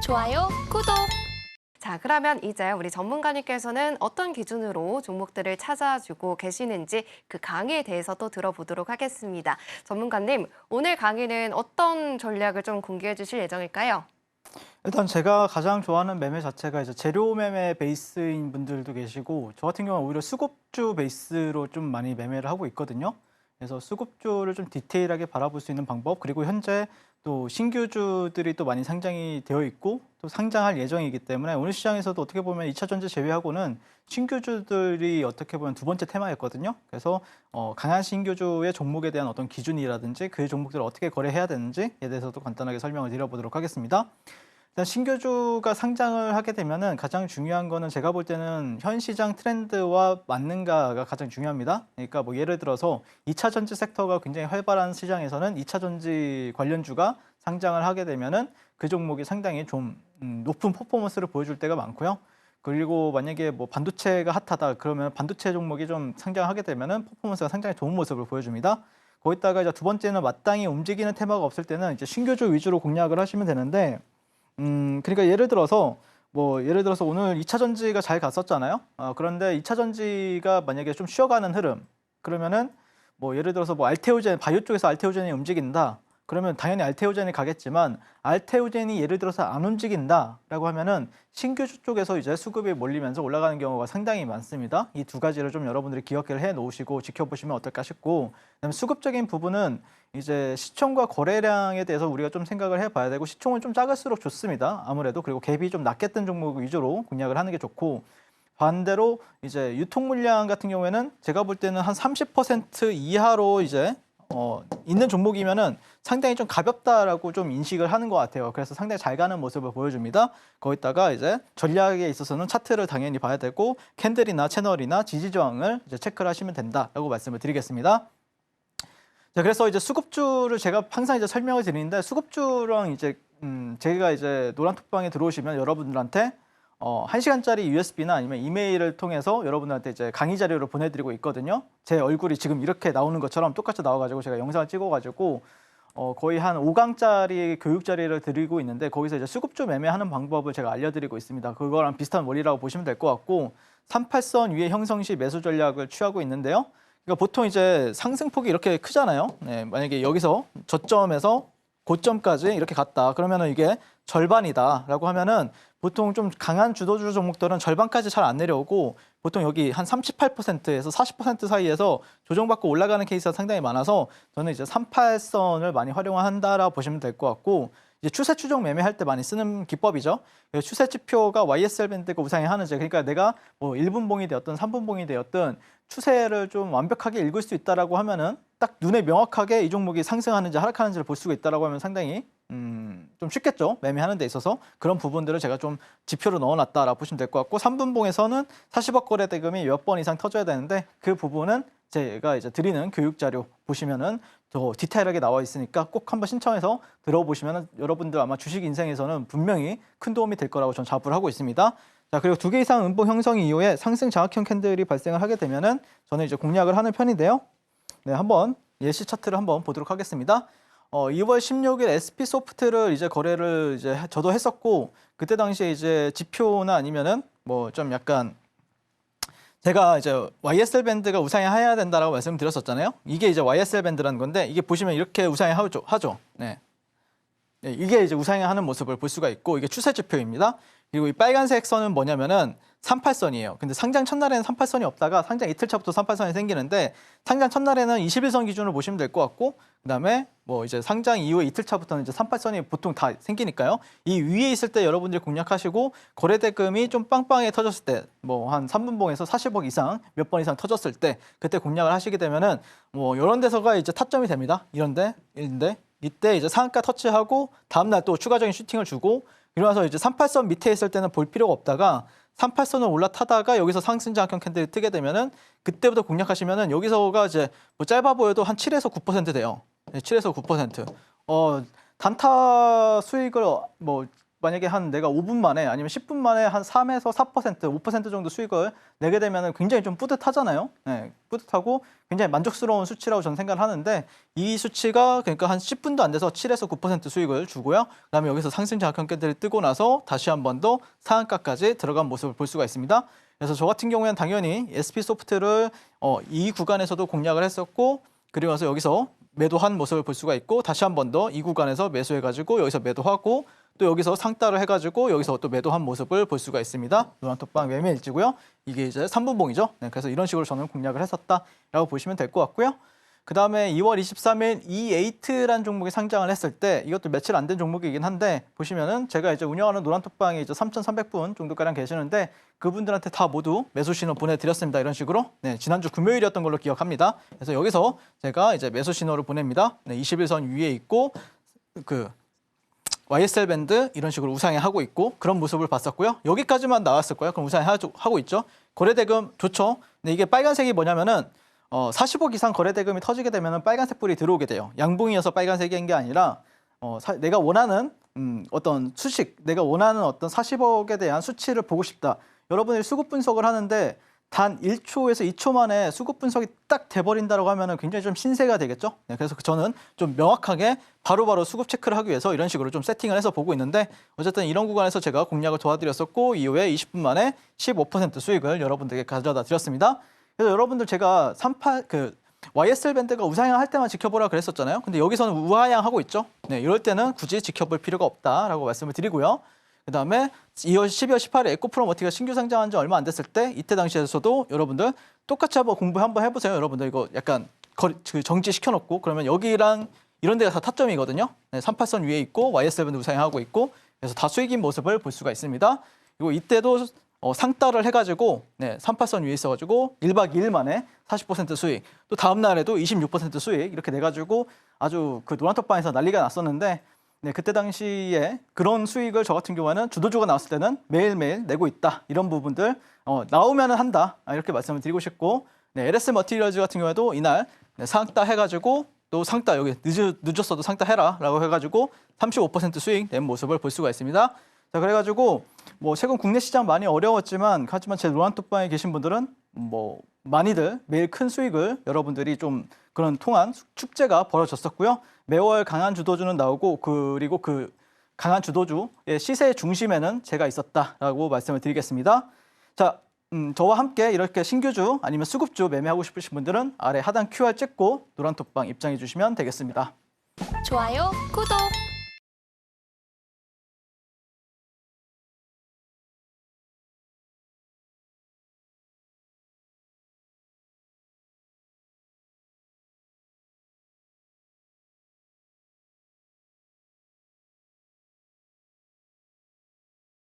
좋아요, 구독! 자, 그러면 이제 우리 전문가님께서는 어떤 기준으로 종목들을 찾아주고 계시는지 그 강의에 대해서 또 들어보도록 하겠습니다. 전문가님, 오늘 강의는 어떤 전략을 좀 공개해 주실 예정일까요? 일단 제가 가장 좋아하는 매매 자체가 이제 재료 매매 베이스인 분들도 계시고, 저 같은 경우는 오히려 수급주 베이스로 좀 많이 매매를 하고 있거든요. 그래서 수급주를 좀 디테일하게 바라볼 수 있는 방법, 그리고 현재 또 신규주들이 또 많이 상장이 되어 있고 또 상장할 예정이기 때문에 오늘 시장에서도 어떻게 보면 2차 전지 제외하고는 신규주들이 어떻게 보면 두 번째 테마였거든요. 그래서 강한 신규주의 종목에 대한 어떤 기준이라든지 그 종목들을 어떻게 거래해야 되는지에 대해서도 간단하게 설명을 드려보도록 하겠습니다. 일단 신규주가 상장을 하게 되면은 가장 중요한 거는 제가 볼 때는 현 시장 트렌드와 맞는가가 가장 중요합니다. 그러니까 뭐 예를 들어서 2차 전지 섹터가 굉장히 활발한 시장에서는 2차 전지 관련주가 상장을 하게 되면은 그 종목이 상당히 좀 높은 퍼포먼스를 보여줄 때가 많고요. 그리고 만약에 뭐 반도체가 핫하다 그러면 반도체 종목이 좀 상장하게 되면은 퍼포먼스가 상당히 좋은 모습을 보여줍니다. 거기다가 이제 두 번째는 마땅히 움직이는 테마가 없을 때는 이제 신규주 위주로 공략을 하시면 되는데, 그러니까 예를 들어서 오늘 2차 전지가 잘 갔었잖아요. 그런데 2차 전지가 만약에 좀 쉬어가는 흐름, 그러면은 뭐 예를 들어서 뭐 알테오젠, 바이오 쪽에서 알테오젠이 움직인다. 그러면 당연히 알테오젠이 가겠지만 알테오젠이 예를 들어서 안 움직인다라고 하면은 신규주 쪽에서 이제 수급이 몰리면서 올라가는 경우가 상당히 많습니다. 이 두 가지를 좀 여러분들이 기억을 해 놓으시고 지켜보시면 어떨까 싶고, 그다음에 수급적인 부분은 이제 시총과 거래량에 대해서 우리가 좀 생각을 해봐야 되고, 시총은 좀 작을수록 좋습니다. 아무래도. 그리고 갭이 좀 낮게 뜬 종목 위주로 공략을 하는 게 좋고, 반대로 이제 유통 물량 같은 경우에는 제가 볼 때는 한 30% 이하로 이제 있는 종목이면은 상당히 좀 가볍다라고 좀 인식을 하는 것 같아요. 그래서 상당히 잘 가는 모습을 보여줍니다. 거기다가 이제 전략에 있어서는 차트를 당연히 봐야 되고, 캔들이나 채널이나 지지 저항을 이제 체크를 하시면 된다라고 말씀을 드리겠습니다. 자, 그래서 이제 수급주를 제가 항상 이제 설명을 드리는데, 수급주랑 이제 제가 이제 노란톡방에 들어오시면 여러분들한테 1시간짜리 USB나 아니면 이메일을 통해서 여러분들한테 이제 강의 자료를 보내드리고 있거든요. 제 얼굴이 지금 이렇게 나오는 것처럼 똑같이 나와가지고 제가 영상을 찍어가지고 거의 한 5강짜리 교육 자리를 드리고 있는데, 거기서 이제 수급주 매매하는 방법을 제가 알려드리고 있습니다. 그거랑 비슷한 원리라고 보시면 될 것 같고, 38선 위에 형성 시 매수 전략을 취하고 있는데요. 그러니까 보통 이제 상승폭이 이렇게 크잖아요. 네, 만약에 여기서 저점에서 고점까지 이렇게 갔다. 그러면은 이게 절반이다라고 하면은 보통 좀 강한 주도주 종목들은 절반까지 잘 안 내려오고, 보통 여기 한 38%에서 40% 사이에서 조정받고 올라가는 케이스가 상당히 많아서 저는 이제 38선을 많이 활용한다라고 보시면 될 것 같고, 이제 추세 추종 매매할 때 많이 쓰는 기법이죠. 추세 지표가 YSL 밴드가 우상향 하는지, 그러니까 내가 뭐 1분봉이 되었든 3분봉이 되었든 추세를 좀 완벽하게 읽을 수 있다라고 하면은 딱 눈에 명확하게 이 종목이 상승하는지 하락하는지를 볼 수가 있다라고 하면 상당히 좀 쉽겠죠. 매매하는 데 있어서 그런 부분들을 제가 좀 지표로 넣어놨다라고 보시면 될 것 같고, 3분봉에서는 40억 거래 대금이 몇 번 이상 터져야 되는데 그 부분은 제가 이제 드리는 교육 자료 보시면은 더 디테일하게 나와 있으니까 꼭 한번 신청해서 들어보시면은 여러분들 아마 주식 인생에서는 분명히 큰 도움이 될 거라고 저는 자부를 하고 있습니다. 자, 그리고 2개 이상 음봉 형성 이후에 상승 장악형 캔들이 발생을 하게 되면은 저는 이제 공략을 하는 편인데요. 네, 한번 예시 차트를 한번 보도록 하겠습니다. 2월 16일 SP 소프트를 이제 거래를 이제 저도 했었고, 그때 당시에 이제 지표나 아니면은 뭐 좀 약간 제가 이제 YSL 밴드가 우상향해야 된다라고 말씀드렸었잖아요. 이게 이제 YSL 밴드라는 건데, 이게 보시면 이렇게 우상향하죠. 네. 네, 이게 이제 우상향하는 모습을 볼 수가 있고, 이게 추세 지표입니다. 그리고 이 빨간색 선은 뭐냐면은 38선이에요. 근데 상장 첫날에는 38선이 없다가 상장 이틀 차부터 38선이 생기는데, 상장 첫날에는 21선 기준으로 보시면 될 것 같고, 그다음에 뭐 이제 상장 이후에 이틀 차부터는 이제 38선이 보통 다 생기니까요. 이 위에 있을 때 여러분들이 공략하시고, 거래 대금이 좀 빵빵하게 터졌을 때, 뭐 한 3분봉에서 40억 이상 몇 번 이상 터졌을 때 그때 공략을 하시게 되면은 뭐 이런 데서가 이제 타점이 됩니다. 이런데 이때 이제 상한가 터치하고 다음날 또 추가적인 슈팅을 주고, 이러면서 이제 38선 밑에 있을 때는 볼 필요가 없다가 38선을 올라타다가 여기서 상승 장악형 캔들이 뜨게 되면은 그때부터 공략하시면은 여기서가 이제 뭐 짧아 보여도 한 7에서 9% 돼요. 네, 7에서 9%. 단타 수익을 뭐 만약에 한 내가 5분 만에 아니면 10분 만에 한 3에서 4%, 5% 정도 수익을 내게 되면 굉장히 좀 뿌듯하잖아요. 네, 뿌듯하고 굉장히 만족스러운 수치라고 저는 생각을 하는데 이 수치가 그러니까 한 10분도 안 돼서 7에서 9% 수익을 주고요. 그다음에 여기서 상승 장악형들이 뜨고 나서 다시 한 번 더 상한가까지 들어간 모습을 볼 수가 있습니다. 그래서 저 같은 경우에는 당연히 SP소프트를 이 구간에서도 공략을 했었고 그리고 나서 여기서 매도한 모습을 볼 수가 있고 다시 한 번 더 이 구간에서 매수해가지고 여기서 매도하고 또 여기서 상따를 해가지고 여기서 또 매도한 모습을 볼 수가 있습니다. 노란톡방 매매 일지고요. 이게 이제 3분봉이죠. 네, 그래서 이런 식으로 저는 공략을 했었다라고 보시면 될 것 같고요. 그 다음에 2월 23일 E8라는 종목이 상장을 했을 때 이것도 며칠 안 된 종목이긴 한데 보시면은 제가 이제 운영하는 노란톡방에 이제 3,300분 정도가량 계시는데 그분들한테 다 모두 매수 신호 보내드렸습니다. 이런 식으로. 네, 지난주 금요일이었던 걸로 기억합니다. 그래서 여기서 제가 이제 매수 신호를 보냅니다. 네, 21선 위에 있고 그 YSL 밴드 이런 식으로 우상향 하고 있고 그런 모습을 봤었고요. 여기까지만 나왔을 거예요. 그럼 우상향 하고 있죠. 거래대금 좋죠. 근데 이게 빨간색이 뭐냐면은 40억 이상 거래대금이 터지게 되면 빨간색 불이 들어오게 돼요. 양봉이어서 빨간색인 게 아니라 내가 원하는 어떤 수식, 내가 원하는 어떤 40억에 대한 수치를 보고 싶다. 여러분들이 수급 분석을 하는데 단 1초에서 2초 만에 수급 분석이 딱 돼버린다고 하면 굉장히 좀 신세가 되겠죠. 네, 그래서 저는 좀 명확하게 바로바로 수급 체크를 하기 위해서 이런 식으로 좀 세팅을 해서 보고 있는데 어쨌든 이런 구간에서 제가 공략을 도와드렸었고 이후에 20분 만에 15% 수익을 여러분들에게 가져다 드렸습니다. 그래서 여러분들 제가 YSL 밴드가 우상향 할 때만 지켜보라 그랬었잖아요. 근데 여기서는 우하향 하고 있죠. 네, 이럴 때는 굳이 지켜볼 필요가 없다라고 말씀을 드리고요. 그다음에 12월 18일에 에코프로머티가 신규 상장한 지 얼마 안 됐을 때 이때 당시에서도 여러분들 똑같이 한번 공부 한번 해보세요. 여러분들 이거 약간 정지 시켜놓고 그러면 여기랑 이런 데가 다 타점이거든요. 네, 38선 위에 있고 YSL 밴드 우상향하고 있고 그래서 다 수익인 모습을 볼 수가 있습니다. 그리고 이때도 상따를 해가지고 38선 위에 있어가지고 1박 2일 만에 40% 수익 또 다음 날에도 26% 수익 이렇게 내가지고 아주 그 노란톡방에서 난리가 났었는데 네, 그때 당시에 그런 수익을 저 같은 경우에는 주도주가 나왔을 때는 매일매일 내고 있다 이런 부분들 나오면 한다 이렇게 말씀을 드리고 싶고 LS 머티리얼즈 같은 경우에도 이날 상따 해가지고 또 상따 여기 늦었어도 상따 해라 라고 해가지고 35% 수익 낸 모습을 볼 수가 있습니다. 자, 그래가지고 뭐 최근 국내 시장 많이 어려웠지만 하지만 제 노란톡방에 계신 분들은 뭐 많이들 매일 큰 수익을 여러분들이 좀 그런 통한 축제가 벌어졌었고요. 매월 강한 주도주는 나오고 그리고 그 강한 주도주의 시세의 중심에는 제가 있었다라고 말씀을 드리겠습니다. 자, 저와 함께 이렇게 신규주 아니면 수급주 매매하고 싶으신 분들은 아래 하단 QR 찍고 노란톡방 입장해 주시면 되겠습니다. 좋아요, 구독!